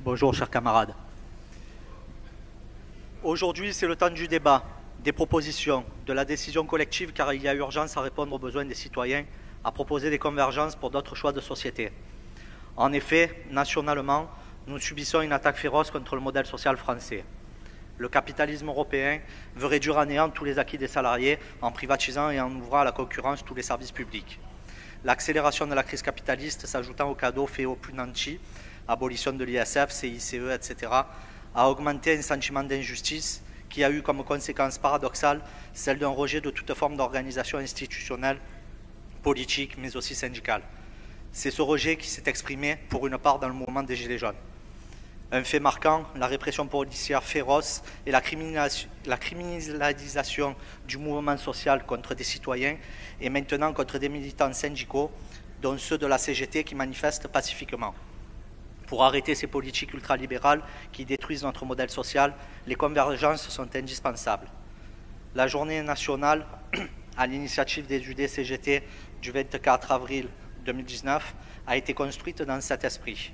Bonjour chers camarades. Aujourd'hui c'est le temps du débat, des propositions, de la décision collective car il y a urgence à répondre aux besoins des citoyens, à proposer des convergences pour d'autres choix de société. En effet, nationalement, nous subissons une attaque féroce contre le modèle social français. Le capitalisme européen veut réduire à néant tous les acquis des salariés en privatisant et en ouvrant à la concurrence tous les services publics. L'accélération de la crise capitaliste s'ajoutant aux cadeaux faits aux plus nantis, abolition de l'ISF, CICE, etc., a augmenté un sentiment d'injustice qui a eu comme conséquence paradoxale celle d'un rejet de toute forme d'organisation institutionnelle, politique, mais aussi syndicale. C'est ce rejet qui s'est exprimé pour une part dans le mouvement des Gilets jaunes. Un fait marquant, la répression policière féroce et la criminalisation du mouvement social contre des citoyens et maintenant contre des militants syndicaux, dont ceux de la CGT qui manifestent pacifiquement. Pour arrêter ces politiques ultralibérales qui détruisent notre modèle social, les convergences sont indispensables. La journée nationale, à l'initiative des UD-CGT du 24 avril 2019, a été construite dans cet esprit.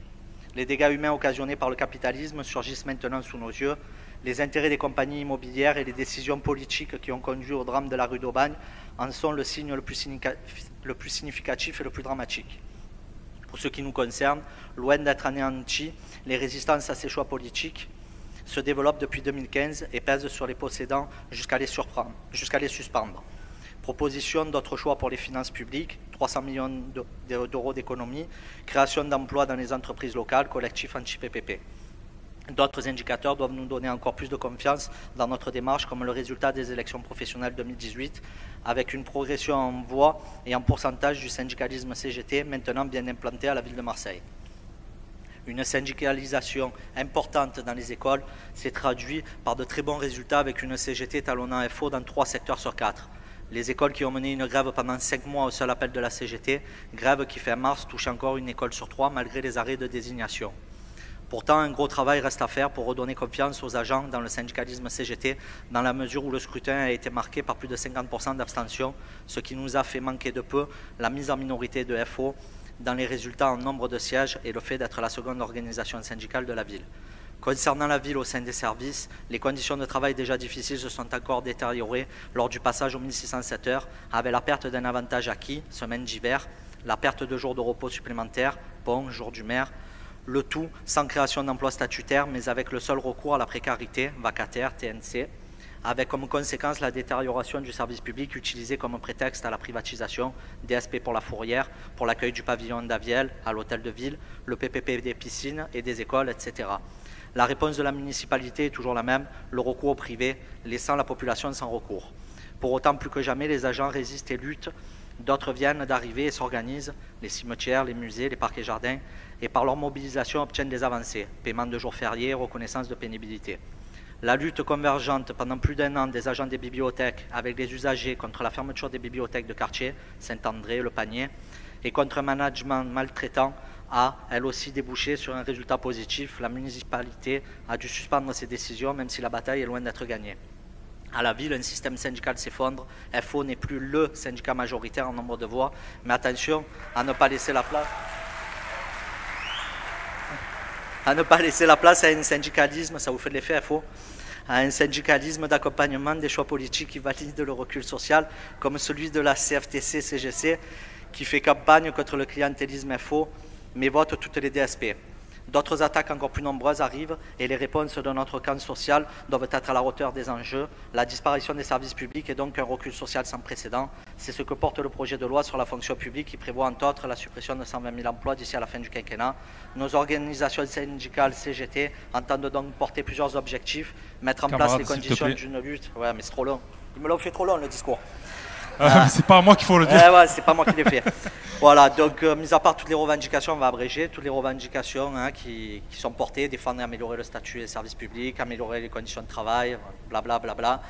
Les dégâts humains occasionnés par le capitalisme surgissent maintenant sous nos yeux. Les intérêts des compagnies immobilières et les décisions politiques qui ont conduit au drame de la rue d'Aubagne en sont le signe le plus significatif et le plus dramatique. Pour ce qui nous concerne, loin d'être anéanties, les résistances à ces choix politiques se développent depuis 2015 et pèsent sur les possédants jusqu'à les suspendre. Proposition d'autres choix pour les finances publiques, 300 millions d'euros d'économie, création d'emplois dans les entreprises locales, collectifs anti-PPP. D'autres indicateurs doivent nous donner encore plus de confiance dans notre démarche, comme le résultat des élections professionnelles 2018, avec une progression en voix et en pourcentage du syndicalisme CGT, maintenant bien implanté à la ville de Marseille. Une syndicalisation importante dans les écoles s'est traduite par de très bons résultats avec une CGT talonnant FO dans 3 secteurs sur 4. Les écoles qui ont mené une grève pendant 5 mois au seul appel de la CGT, grève qui fin mars touche encore une école sur 3 malgré les arrêts de désignation. Pourtant, un gros travail reste à faire pour redonner confiance aux agents dans le syndicalisme CGT, dans la mesure où le scrutin a été marqué par plus de 50% d'abstention, ce qui nous a fait manquer de peu la mise en minorité de FO dans les résultats en nombre de sièges et le fait d'être la seconde organisation syndicale de la ville. Concernant la ville au sein des services, les conditions de travail déjà difficiles se sont encore détériorées lors du passage aux 1607 heures, avec la perte d'un avantage acquis, semaine d'hiver, la perte de jours de repos supplémentaires, pont, jour du maire, le tout sans création d'emplois statutaires, mais avec le seul recours à la précarité, vacataire, TNC, avec comme conséquence la détérioration du service public utilisé comme prétexte à la privatisation, DSP pour la fourrière, pour l'accueil du pavillon d'Aviel à l'hôtel de ville, le PPP des piscines et des écoles, etc. La réponse de la municipalité est toujours la même, le recours au privé, laissant la population sans recours. Pour autant, plus que jamais, les agents résistent et luttent. D'autres viennent d'arriver et s'organisent, les cimetières, les musées, les parcs et jardins, et par leur mobilisation obtiennent des avancées, paiement de jours fériés, reconnaissance de pénibilité. La lutte convergente pendant plus d'1 an des agents des bibliothèques avec les usagers contre la fermeture des bibliothèques de quartier, Saint-André, Le Panier, et contre un management maltraitant a, elle aussi, débouché sur un résultat positif. La municipalité a dû suspendre ses décisions, même si la bataille est loin d'être gagnée. À la ville, un système syndical s'effondre. FO n'est plus le syndicat majoritaire en nombre de voix, mais attention à ne pas laisser la place à un syndicalisme, ça vous fait de l'effet FO, à un syndicalisme d'accompagnement des choix politiques qui valide le recul social, comme celui de la CFTC-CGC, qui fait campagne contre le clientélisme FO, mais vote toutes les DSP. D'autres attaques encore plus nombreuses arrivent et les réponses de notre camp social doivent être à la hauteur des enjeux. La disparition des services publics est donc un recul social sans précédent. C'est ce que porte le projet de loi sur la fonction publique qui prévoit entre autres la suppression de 120 000 emplois d'ici à la fin du quinquennat. Nos organisations syndicales CGT entendent donc porter plusieurs objectifs, mettre en place les conditions d'une lutte. Ouais, mais c'est trop long. Ils me l'ont fait trop long le discours. C'est pas à moi qu'il faut le dire. Ouais, c'est pas moi qui l'ai fait. Voilà, donc mis à part toutes les revendications, on va abréger toutes les revendications qui sont portées, défendre et améliorer le statut des services publics, améliorer les conditions de travail, blablabla.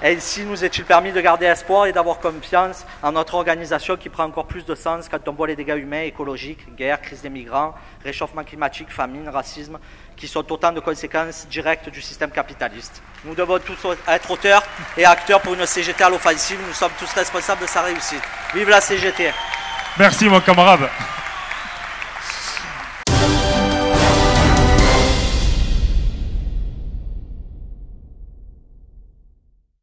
Ainsi nous est-il permis de garder espoir et d'avoir confiance en notre organisation qui prend encore plus de sens quand on voit les dégâts humains, écologiques, guerre, crise des migrants, réchauffement climatique, famine, racisme, qui sont autant de conséquences directes du système capitaliste. Nous devons tous être auteurs et acteurs pour une CGT à l'offensive. Nous sommes tous responsables de sa réussite. Vive la CGT! Merci mon camarade.